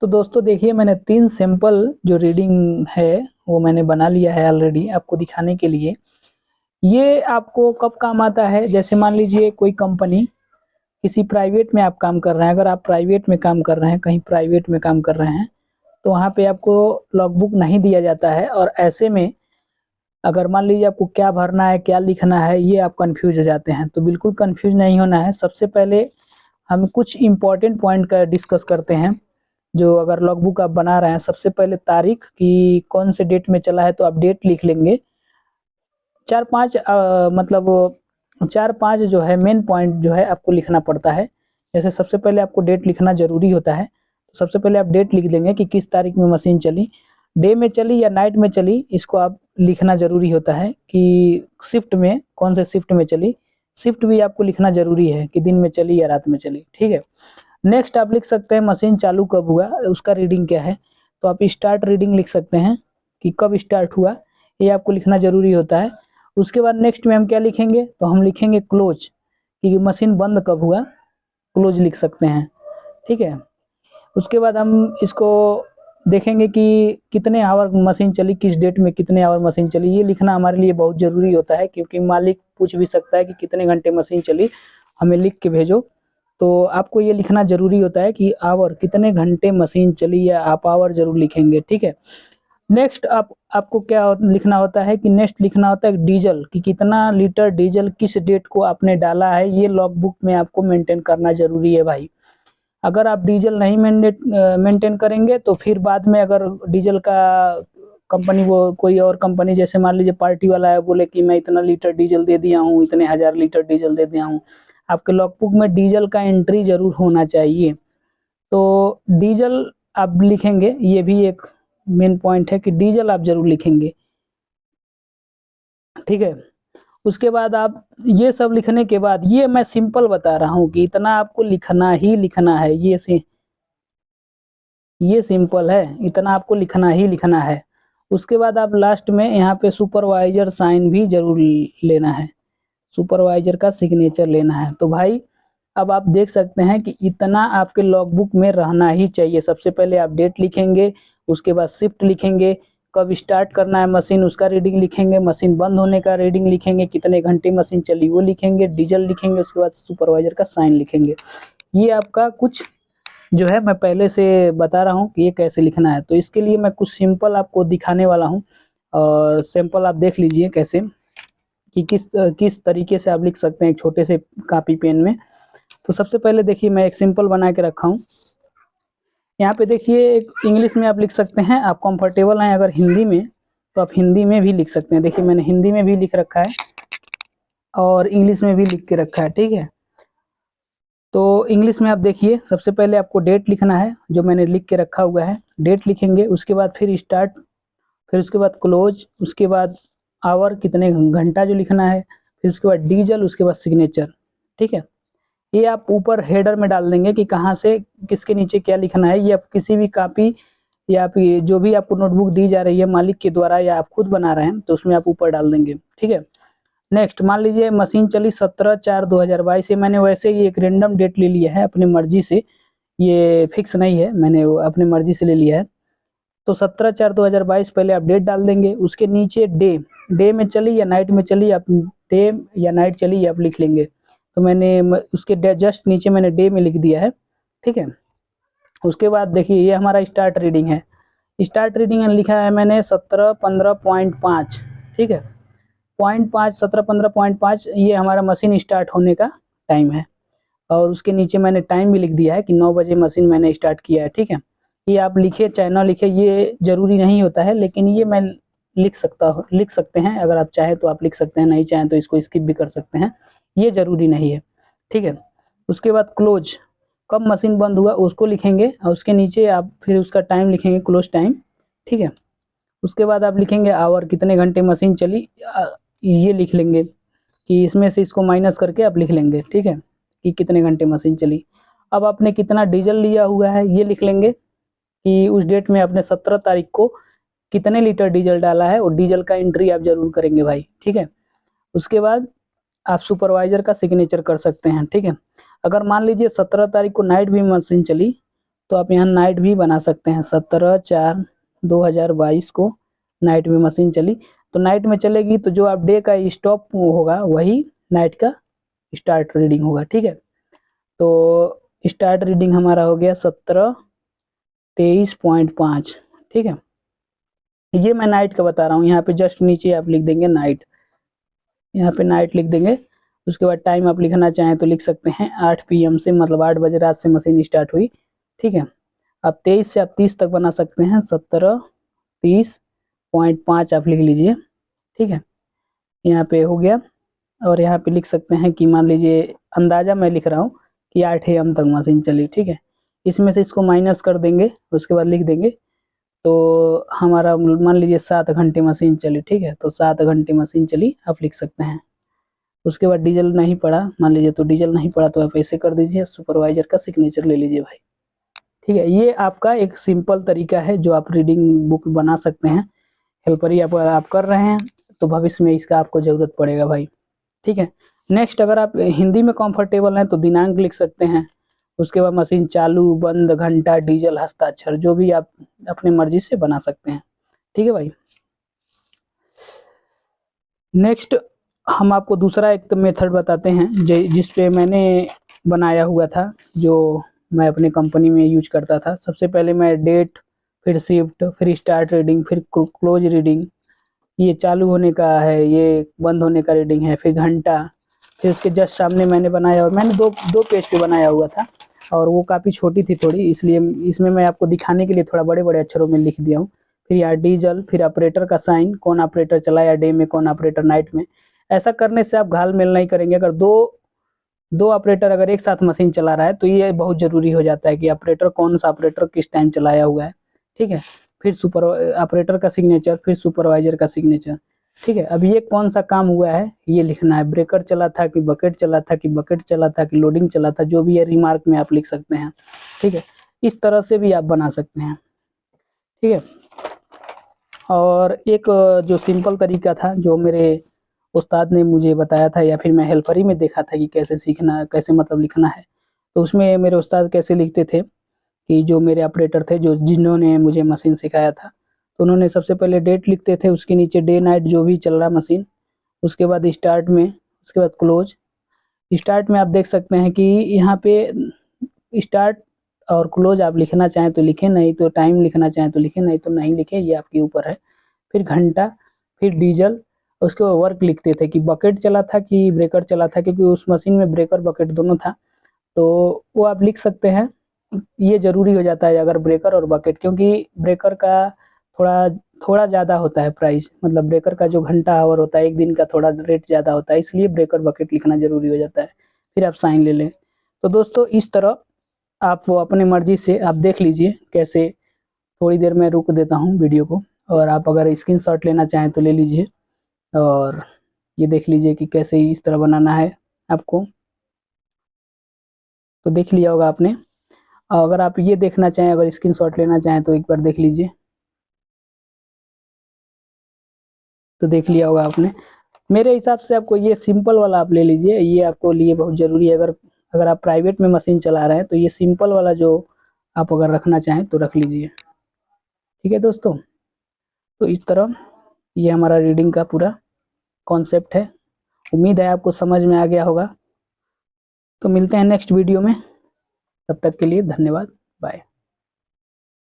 तो दोस्तों देखिए, मैंने 3 सैंपल जो रीडिंग है वो मैंने बना लिया है ऑलरेडी आपको दिखाने के लिए। ये आपको कब काम आता है, जैसे मान लीजिए कोई कंपनी किसी प्राइवेट में आप काम कर रहे हैं, अगर आप प्राइवेट में काम कर रहे हैं, कहीं प्राइवेट में काम कर रहे हैं, तो वहाँ पे आपको लॉगबुक नहीं दिया जाता है। और ऐसे में अगर मान लीजिए आपको क्या भरना है, क्या लिखना है, ये आप कन्फ्यूज़ हो जाते हैं। तो बिल्कुल कन्फ्यूज़ नहीं होना है। सबसे पहले हम कुछ इम्पोर्टेंट पॉइंट का डिस्कस करते हैं। जो अगर लॉगबुक आप बना रहे हैं, सबसे पहले तारीख कि कौन से डेट में चला है, तो आप डेट लिख लेंगे। 4-5 मतलब 4-5 जो है मेन पॉइंट जो है आपको लिखना पड़ता है। जैसे सबसे पहले आपको डेट लिखना ज़रूरी होता है। तो सबसे पहले आप डेट लिख देंगे कि किस तारीख में मशीन चली, डे में चली या नाइट में चली, इसको आप लिखना ज़रूरी होता है कि शिफ्ट में, कौन से शिफ्ट में चली। शिफ्ट भी आपको लिखना ज़रूरी है कि दिन में चली या रात में चली, ठीक है। नेक्स्ट आप लिख सकते हैं मशीन चालू कब हुआ, उसका रीडिंग क्या है। तो आप स्टार्ट रीडिंग लिख सकते हैं कि कब स्टार्ट हुआ, ये आपको लिखना ज़रूरी होता है। उसके बाद नेक्स्ट में हम क्या लिखेंगे, तो हम लिखेंगे क्लोज कि मशीन बंद कब हुआ, क्लोज लिख सकते हैं, ठीक है। उसके बाद हम इसको देखेंगे कि कितने आवर मशीन चली, किस डेट में कितने आवर मशीन चली, ये लिखना हमारे लिए बहुत ज़रूरी होता है, क्योंकि मालिक पूछ भी सकता है कि कितने घंटे मशीन चली, हमें लिख के भेजो। तो आपको ये लिखना ज़रूरी होता है कि आवर, कितने घंटे मशीन चली, या आप आवर ज़रूर लिखेंगे, ठीक है। नेक्स्ट आपको क्या लिखना होता है कि नेक्स्ट लिखना होता है डीजल, कि कितना लीटर डीजल किस डेट को आपने डाला है, ये लॉगबुक में आपको मेंटेन करना ज़रूरी है भाई। अगर आप डीजल नहीं मेंटेन करेंगे तो फिर बाद में अगर डीजल का कंपनी, वो कोई और कंपनी, जैसे मान लीजिए पार्टी वाला है, बोले कि मैं इतना लीटर डीजल दे दिया हूँ, इतने हज़ार लीटर डीजल दे दिया हूँ, आपके लॉगबुक में डीजल का एंट्री ज़रूर होना चाहिए। तो डीजल आप लिखेंगे, ये भी एक मेन पॉइंट है कि डीजल आप ज़रूर लिखेंगे, ठीक है। उसके बाद आप ये सब लिखने के बाद, ये मैं सिंपल बता रहा हूँ कि इतना आपको लिखना ही लिखना है, ये सिंपल है, इतना आपको लिखना ही लिखना है। उसके बाद आप लास्ट में यहाँ पे सुपरवाइजर साइन भी ज़रूर लेना है, सुपरवाइजर का सिग्नेचर लेना है। तो भाई अब आप देख सकते हैं कि इतना आपके लॉगबुक में रहना ही चाहिए। सबसे पहले आप डेट लिखेंगे, उसके बाद शिफ्ट लिखेंगे, कब स्टार्ट करना है मशीन उसका रीडिंग लिखेंगे, मशीन बंद होने का रीडिंग लिखेंगे, कितने घंटे मशीन चली वो लिखेंगे, डीजल लिखेंगे, उसके बाद सुपरवाइजर का साइन लिखेंगे। ये आपका कुछ जो है मैं पहले से बता रहा हूँ कि ये कैसे लिखना है। तो इसके लिए मैं कुछ सिंपल आपको दिखाने वाला हूँ, और सैंपल आप देख लीजिए कैसे, कि किस तरीके से आप लिख सकते हैं एक छोटे से कॉपी पेन में। तो सबसे पहले देखिए, मैं एक सिंपल बना के रखा हूँ। यहाँ पे देखिए, एक इंग्लिश में आप लिख सकते हैं, आप कंफर्टेबल हैं अगर हिंदी में तो आप हिंदी में भी लिख सकते हैं। देखिए मैंने हिंदी में भी लिख रखा है और इंग्लिश में भी लिख के रखा है, ठीक है। तो इंग्लिश में आप देखिए, सबसे पहले आपको डेट लिखना है, जो मैंने लिख के रखा हुआ है, डेट लिखेंगे। उसके बाद फिर स्टार्ट, फिर उसके बाद क्लोज, उसके बाद आवर, कितने घंटा जो लिखना है, फिर उसके बाद डीजल, उसके बाद सिग्नेचर, ठीक है। ये आप ऊपर हेडर में डाल देंगे कि कहाँ से किसके नीचे क्या लिखना है। ये आप किसी भी कॉपी या आप जो भी आपको नोटबुक दी जा रही है मालिक के द्वारा, या आप खुद बना रहे हैं, तो उसमें आप ऊपर डाल देंगे, ठीक है। नेक्स्ट मान लीजिए मशीन चली 17/4/2022 से, मैंने वैसे ही एक रेंडम डेट ले लिया है अपनी मर्जी से, ये फिक्स नहीं है, मैंने अपनी मर्जी से ले लिया है। तो 17/4/2022 पहले आप डेट डाल देंगे। उसके नीचे डे में चली या नाइट में चली, आप डे या नाइट चली आप लिख लेंगे। तो मैंने उसके जस्ट नीचे मैंने डे में लिख दिया है, ठीक है। उसके बाद देखिए, ये हमारा स्टार्ट रीडिंग है। स्टार्ट रीडिंग लिखा है मैंने 17:15.5, ठीक है। 0.5, 17:15.5 ये हमारा मशीन स्टार्ट होने का टाइम है। और उसके नीचे मैंने टाइम भी लिख दिया है कि 9 बजे मशीन मैंने स्टार्ट किया है, ठीक है। ये आप लिखे चाहे ना लिखे, ये ज़रूरी नहीं होता है, लेकिन ये मैं लिख सकते हैं। अगर आप चाहें तो आप लिख सकते हैं, नहीं चाहें तो इसको स्किप भी कर सकते हैं, ये ज़रूरी नहीं है, ठीक है। उसके बाद क्लोज, कब मशीन बंद हुआ उसको लिखेंगे, और उसके नीचे आप फिर उसका टाइम लिखेंगे, क्लोज टाइम, ठीक है। उसके बाद आप लिखेंगे आवर, कितने घंटे मशीन चली, ये लिख लेंगे कि इसमें से इसको माइनस करके आप लिख लेंगे, ठीक है, कि कितने घंटे मशीन चली। अब आपने कितना डीजल लिया हुआ है ये लिख लेंगे, कि उस डेट में आपने 17 तारीख को कितने लीटर डीजल डाला है, और डीजल का एंट्री आप ज़रूर करेंगे भाई, ठीक है। उसके बाद आप सुपरवाइज़र का सिग्नेचर कर सकते हैं, ठीक है। अगर मान लीजिए 17 तारीख को नाइट भी मशीन चली, तो आप यहाँ नाइट भी बना सकते हैं। 17/4/2022 को नाइट में मशीन चली, तो नाइट में चलेगी तो जो आप डे का स्टॉप होगा वही नाइट का स्टार्ट रीडिंग होगा। ठीक है, तो स्टार्ट रीडिंग हमारा हो गया 17:23.5। ठीक है, ये मैं नाइट का बता रहा हूँ। यहाँ पे जस्ट नीचे आप लिख देंगे नाइट, यहाँ पे नाइट लिख देंगे। उसके बाद टाइम आप लिखना चाहें तो लिख सकते हैं 8 PM से, मतलब 8 बजे रात से मशीन स्टार्ट हुई। ठीक है, अब 23 से आप 30 तक बना सकते हैं। 17:30.5 आप लिख लीजिए। ठीक है, यहाँ पे हो गया। और यहाँ पे लिख सकते हैं कि मान लीजिए अंदाज़ा मैं लिख रहा हूँ कि 8 AM तक मशीन चली। ठीक है, इसमें से इसको माइनस कर देंगे, उसके बाद लिख देंगे। तो हमारा मान लीजिए 7 घंटे मशीन चली। ठीक है, तो 7 घंटे मशीन चली आप लिख सकते हैं। उसके बाद डीजल नहीं पड़ा मान लीजिए, तो डीजल नहीं पड़ा तो आप ऐसे कर दीजिए, सुपरवाइजर का सिग्नेचर ले लीजिए भाई। ठीक है, ये आपका एक सिंपल तरीका है जो आप रीडिंग बुक बना सकते हैं। हेल्परी आप कर रहे हैं तो भविष्य में इसका आपको ज़रूरत पड़ेगा भाई। ठीक है, नेक्स्ट अगर आप हिंदी में कंफर्टेबल हैं तो दिनांक लिख सकते हैं। उसके बाद मशीन चालू बंद, घंटा, डीजल, हस्ताक्षर, जो भी आप अपने मर्जी से बना सकते हैं। ठीक है भाई, नेक्स्ट हम आपको दूसरा एक मेथड बताते हैं जिस पे मैंने बनाया हुआ था, जो मैं अपनी कंपनी में यूज करता था। सबसे पहले मैं डेट, फिर शिफ्ट, फिर स्टार्ट रीडिंग, फिर क्लोज रीडिंग, ये चालू होने का है, ये बंद होने का रीडिंग है, फिर घंटा, फिर उसके जस्ट सामने मैंने बनाया, और मैंने दो पेज पे बनाया हुआ था और वो काफ़ी छोटी थी थोड़ी, इसलिए इसमें मैं आपको दिखाने के लिए थोड़ा बड़े बड़े अक्षरों में लिख दिया हूँ। फिर यहाँ डीजल, फिर ऑपरेटर का साइन, कौन ऑपरेटर चलाया डे में, कौन ऑपरेटर नाइट में। ऐसा करने से आप घाल मेल नहीं करेंगे। अगर दो ऑपरेटर अगर एक साथ मशीन चला रहा है तो ये बहुत ज़रूरी हो जाता है कि ऑपरेटर कौन सा ऑपरेटर किस टाइम चलाया हुआ है। ठीक है, फिर सुपर ऑपरेटर का सिग्नेचर, फिर सुपरवाइजर का सिग्नेचर। ठीक है, अब ये कौन सा काम हुआ है ये लिखना है। ब्रेकर चला था कि बकेट चला था, कि बकेट चला था कि लोडिंग चला था, जो भी है रिमार्क में आप लिख सकते हैं। ठीक है, इस तरह से भी आप बना सकते हैं। ठीक है, और एक जो सिंपल तरीका था जो मेरे उस्ताद ने मुझे बताया था, या फिर मैं हेल्पर ही में देखा था कि कैसे सीखना, कैसे मतलब लिखना है, तो उसमें मेरे उस्ताद कैसे लिखते थे कि जो मेरे ऑपरेटर थे जो जिन्होंने मुझे मशीन सिखाया था, तो उन्होंने सबसे पहले डेट लिखते थे, उसके नीचे डे नाइट जो भी चल रहा मशीन, उसके बाद स्टार्ट में, उसके बाद क्लोज। स्टार्ट में आप देख सकते हैं कि यहाँ पे स्टार्ट और क्लोज आप लिखना चाहें तो लिखें, नहीं तो टाइम लिखना चाहें तो लिखें, नहीं तो नहीं लिखें, ये आपके ऊपर है। फिर घंटा, फिर डीजल, उसके बाद वर्क लिखते थे कि बकेट चला था कि ब्रेकर चला था, क्योंकि उस मशीन में ब्रेकर बकेट दोनों था, तो वो आप लिख सकते हैं। ये ज़रूरी हो जाता है अगर ब्रेकर और बकेट, क्योंकि ब्रेकर का थोड़ा थोड़ा ज़्यादा होता है प्राइस, मतलब ब्रेकर का जो घंटा आवर होता है एक दिन का थोड़ा रेट ज़्यादा होता है, इसलिए ब्रेकर बकेट लिखना ज़रूरी हो जाता है। फिर आप साइन ले लें। तो दोस्तों इस तरह आप वो अपने मर्ज़ी से आप देख लीजिए कैसे। थोड़ी देर में रुक देता हूँ वीडियो को, और आप अगर स्क्रीनशॉट लेना चाहें तो ले लीजिए, और ये देख लीजिए कि कैसे इस तरह बनाना है आपको। तो देख लिया होगा आपने। अगर आप ये देखना चाहें, अगर स्क्रीनशॉट लेना चाहें तो एक बार देख लीजिए। तो देख लिया होगा आपने। मेरे हिसाब से आपको ये सिंपल वाला आप ले लीजिए, ये आपको लिए बहुत ज़रूरी है। अगर अगर आप प्राइवेट में मशीन चला रहे हैं तो ये सिंपल वाला जो आप अगर रखना चाहें तो रख लीजिए। ठीक है दोस्तों, तो इस तरह ये हमारा रीडिंग का पूरा कॉन्सेप्ट है। उम्मीद है आपको समझ में आ गया होगा। तो मिलते हैं नेक्स्ट वीडियो में, तब तक के लिए धन्यवाद, बाय।